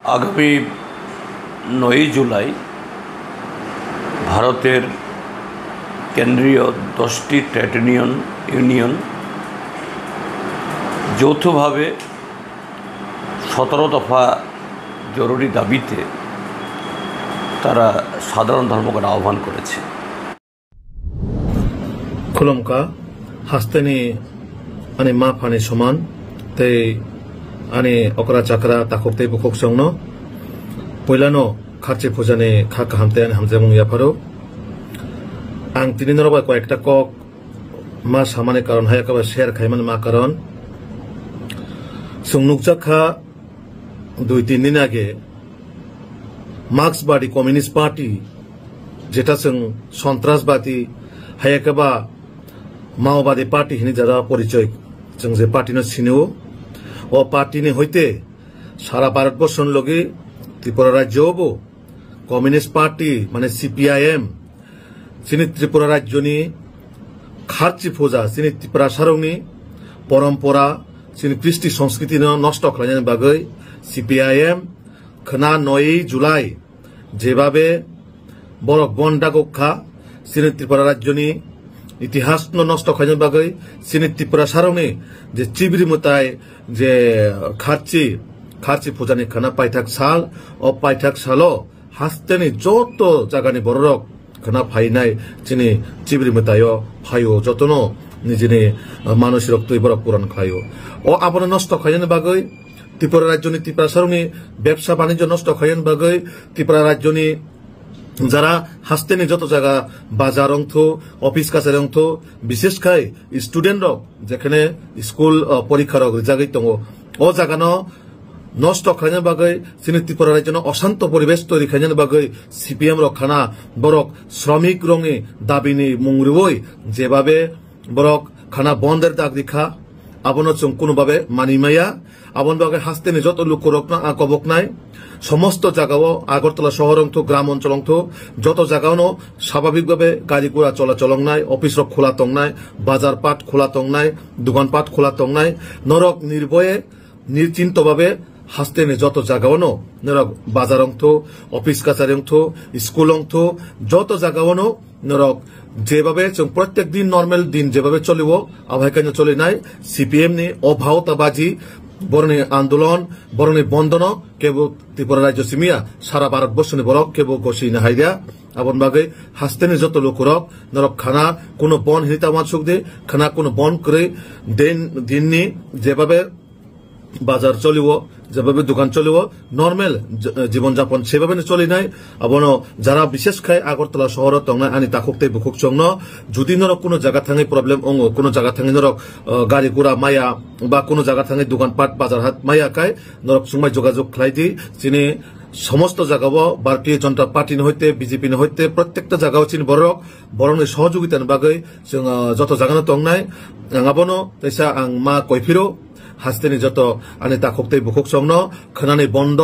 আগামী ৯ জুলাই ভারতের কেন্দ্রীয় 10টি ট্রেড ইউনিয়ন যৌথভাবে 17 দফা জরুরি দাবিতে তারা সাধারণ ধর্মঘট আহ্বান করেছে। खुलुमका हास्तेनि आनी मा फानि समान तै आनी अकरा चाकरा ताखुक तै बुखुक संनो पहिलानो खारचे फुजानि खा काहामते आनी हामजामुं याफारो आं तिनि नरबा कयेकटा कक मा सामानि कारण हायाकाबा शेयर खायमान मा कारण सुंगनुकजाखा 2-3 दिन आगे मार्क्सबादी कम्युनिस्ट पार्टी जेटा जों सन्त्रासबादी हायाकाबा माओवादी पार्टी हिनी जरा परिचय जों जे पार्टी न सिनो ओ पार्टी ने होइते सारा भारतवर्षन लगे त्रिपुरा राज्यबो कम्युनिस्ट पार्टी माने सीपीआईएम सिनि त्रिपुरा राज्यनि खारची फुजा सिनि त्रिपुरा सारंनि परम्परा सिनि कृष्टि संस्कृति नष्ट खालामनायनि बागै सीपीआईएम खोना 9 जुलाई जेबाबे बरक बन्दागखा सिनि त्रिपुरा राज्यनि इतिहास नष्ट खालामनायनि बागै सिनि त्रिपुरा सारंनि जे चिबरी मुताय जे खारची फुजानि खाना पाइथाक साल ओ पाइथाक सालो हास्तेनि जत जागानि बररक खाना फाइनाय सिनि चिबरी मुतायो फायो जतनो निजिनि मानसिक रक्त बरक पुरान खायो ओ आबनो नष्ट खालामनायनि बागै त्रिपुरा राज्यनि त्रिपुरा सारंनि व्यवसा बाणिज्य नष्ट खालामनायनि बागै त्रिपुरा राज्यनि যারা হাস্তেনি যত জায়গা বাজার অংথ অফিস কাছারি অংথ বিশেষ খাই স্টুডেন্ট যেখানে স্কুল পরীক্ষার জায়গায় দङ ও জায়গানো নষ্ট খাইনার বাগৈ চিনি ত্রিপুরা রাজ্য অশান্ত পরিবেশ তৈরি খাইনার বাগৈ সিপিএম রখানা বরক শ্রমিক রঙে দাবিনি মুংরুবই যেভাবে বরক খানা বন্ধের দাগ রেখা আবনো जों কোনোভাবে মানিমাইয়া আবন বাগে হাস্তেনি যত লোক রকনা কবক নাই সমস্ত জায়গাও আগরতলা শহর অংথ গ্রাম অঞ্চল অংথ যত জায়গাও স্বাভাবিকভাবে গাড়ি ঘোড়া চলাচল নাই অফিস খোলা তং নাই বাজার পাট খোলা তং নাই দোকান পাট খোলা তং নাই নরক নির্ভয়ে নিশ্চিন্তভাবে হাস্তেনি যত জায়গাও নরক বাজার অংথ অফিস কাছারি অংথ স্কুল অংথ যত জায়গাও নরক যেভাবে প্রত্যেক দিন নর্মাল দিন যেভাবে চলিব আবহাওয়া চলে নাই সিপিএম নি অভাওতাবাজি বরণে আন্দোলন বরণে বন্ধন কেবল ত্রিপুরা রাজ্য সিমিয়া সারা ভারতবর্ষনি বরক কেবল গসি নাহাইরা আবন বাগে হাস্তেনি যত লোকরক নরক খানা কোনো বন হিতা মানসুক দে খানা কোনো বন করে দিননি যেভাবে বাজার চলিব যেভাবে দোকান চলিব নর্মাল জীবনযাপন সেভাবে চলি নাই আবনো যারা বিশেষ খাই আগরতলা শহর তংনাই আনি তাকুকতে বুকুক চংন যদি নরক কোনো জায়গা থাঙে প্রবলেম অঙ্গ কোনো জায়গা থাঙে নরক গাড়ি ঘোড়া মায়া বা কোনো জায়গা থাঙে দোকান পাট বাজার হাট মায়া কাই নরক সুমাই যোগাযোগ খাইদি চিনি সমস্ত জায়গাও ভারতীয় জনতা পার্টি হইতে বিজেপি হইতে প্রত্যেকটা জায়গাও চিনি বরংনি সহযোগিতার বাগৈ जों যত জায়গা তংনাই আবনো তাইসা আং মা কইফিরো হাস্তেনি যত আনি তাকুকতে বুকুক সংন খানানি বন্ধ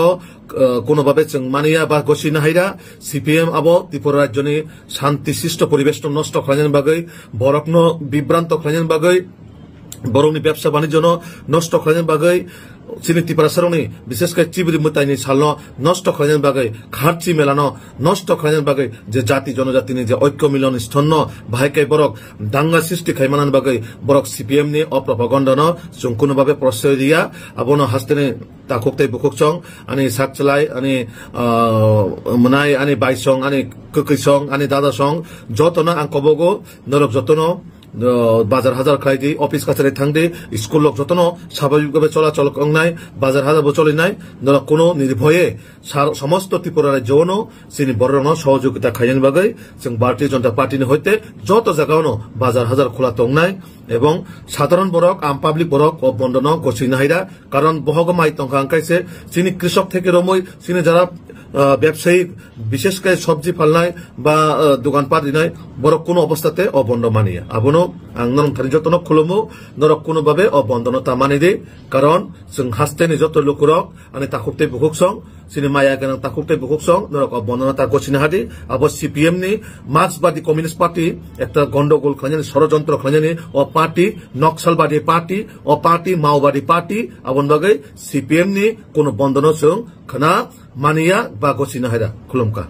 কোনোভাবে जों মানিয়া বা গসি নাহাইরা সিপিএম আবো ত্রিপুরা রাজ্যনি শান্তি সৃষ্ট পরিবেশ নষ্ট খালাইনার বাগৈ বরকন বিভ্রান্ত খালাইনার বাগৈ বরংনি ব্যবসা বাণিজ্য নষ্ট খালাইনার বাগৈ চিনি ত্রিপুরা সারংনি বিশেষ করে চিবরি মুতাইনি সাল নষ্ট খালাইনার বাগৈ খারচি মেলানো নষ্ট খালাইনার বাগৈ যে জাতি জনজাতিনি যে ঐক্য মিলন স্থন্ন ভাইকাই বরক দাঙ্গা সৃষ্টি খাইমানার বাগৈ বরক সিপিএম নি অপ্রপাগণ্ডন जों কোনোভাবে প্রশ্রয় দিয়া আবনো হাস্তেনি তাকুকতে বুকুক চং আনি সাকচলাই আনি মনাই আনি বাইসং আনি ককৈসং আনি দাদা সং যতনা আং কবগো নরক যতনো বাজার হাজার খাইদি অফিস কাছারি থাকদে স্কুল লোক যতন স্বাভাবিকভাবে চলাচল নাই বাজার হাজার চলে নাই নরক কোনো নির্ভয়ে সমস্ত ত্রিপুরা রাজ্য চিনি বড় সহযোগিতা খাইন বাগৈ जों ভারতীয় জনতা পার্টি হইতে যত জায়গাও বাজার হাজার খোলা তং নাই এবং সাধারণ বরক আম পাবলিক বরক বন্ধন গছি নাহিরা কারণ বহগমাই তংকা আঙ্কাইছে চিনি কৃষক থেকে রমই চিনি যারা ব্যবসায়িক বিশেষ করে সবজি ফালনায় বা দোকানপাট দিনায় বরক কোনো অবস্থাতে অবন্ধ মানিয়া আবনো আং নরম থানি যতন খুলমু নরক কোনোভাবে অবন্ধনতা মানি দে কারণ जों হাস্তেনি যত লোকরক আনি তাকুকতে বুকুক song sini maya ganang takuk te bukuk song norok bondona ta gosina hadi abo CPM ni Marxবাদী কমিউনিস্ট পার্টি একটা গন্ডগোল খানি ষড়যন্ত্র খানি ও পার্টি নকশালবাদী পার্টি ও পার্টি মাওবাদী পার্টি আবন বাগৈ CPM ni কোনো বন্দনা সং খানা মানিয়া বা গসিনা হায়রা খুলুমকা